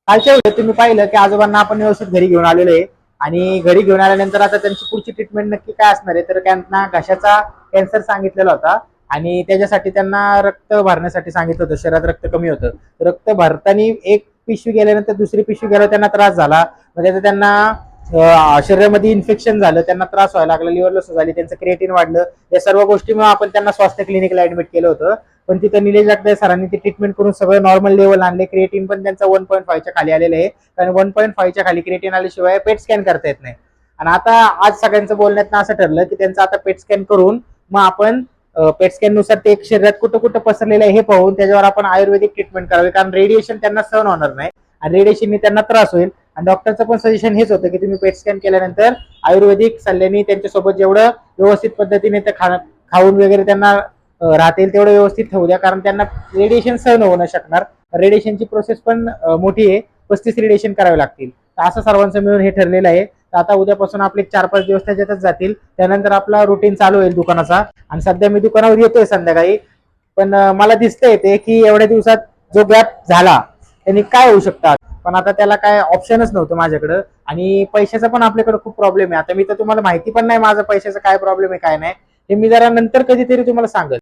कालच्या वेळेत तुम्ही पाहिलं की आजोबांना आपण व्यवस्थित घरी घेऊन आलेलो आहे आणि घरी घेऊन आल्यानंतर आता त्यांची पुढची ट्रीटमेंट नक्की काय असणार आहे, तर त्यांना घशाचा कॅन्सर सांगितलेला होता आणि त्याच्यासाठी त्यांना रक्त भरण्यासाठी सांगितलं होतं. शरीरात रक्त कमी होतं. रक्त भरताना एक पिशवी गेल्यानंतर दुसरी पिशवी गेल्यावर त्यांना त्रास झाला. मग त्याचा त्यांना शरीरामध्ये इन्फेक्शन झालं, त्यांना त्रास व्हायला लागला, लिव्हर लॉस झाली, त्यांचं क्रिएटिन वाढलं. या सर्व गोष्टीमुळे आपण त्यांना स्वास्थ्य क्लिनिकला ऍडमिट केलं होतं. पण तिथं निलेश जगदाळे सरांनी ती ट्रीटमेंट करून सगळं नॉर्मल लेवल आणले. क्रिएटिन पण त्यांचा 1.5च्या खाली आलेलं आहे, कारण 1.5च्या खाली क्रिएटिन आल्याशिवाय पेट स्कॅन करता येत नाही. आणि आता आज सगळ्यांचं बोलण्यात असं ठरलं की त्यांचं आता पेट स्कॅन करून मग आपण पेट स्कॅन नुसार ते शरीरात कुठं कुठं पसरलेलं आहे हे पाहून त्याच्यावर आपण आयुर्वेदिक ट्रीटमेंट करावी, कारण रेडिएशन त्यांना सहन होणार नाही आणि रेडिएशनने त्यांना त्रास होईल. आणि डॉक्टरचं पण सजेशन हेच होतं की तुम्ही पेट स्कॅन केल्यानंतर आयुर्वेदिक सल्ल्याने त्यांच्यासोबत जेवढं व्यवस्थित पद्धतीने ते खाऊन वगैरे त्यांना राहतील तेवढं व्यवस्थित ठेवू द्या, कारण त्यांना रेडिएशन सहन होऊ न शकणार. रेडिएशनची प्रोसेस पण मोठी आहे, 35 रेडिएशन करावे लागतील. तर असं सर्वांचं मिळून हे ठरलेलं आहे. तर आता उद्यापासून आपले 4-5 दिवस त्याच्यातच जातील. त्यानंतर आपला रुटीन चालू होईल दुकानाचा. आणि सध्या मी दुकानावर येतोय संध्याकाळी, पण मला दिसतंय ते की एवढ्या दिवसात जो गॅप झाला त्यांनी काय होऊ शकतात, पण आता त्याला काय ऑप्शनच नव्हतं माझ्याकडं. आणि पैशाचा पण आपल्याकडे खूप प्रॉब्लेम आहे. आता मी तर तुम्हाला माहिती पण नाही माझा पैशाचा काय प्रॉब्लेम आहे काय नाही, हे मी जरा नंतर कधीतरी तुम्हाला सांगेल.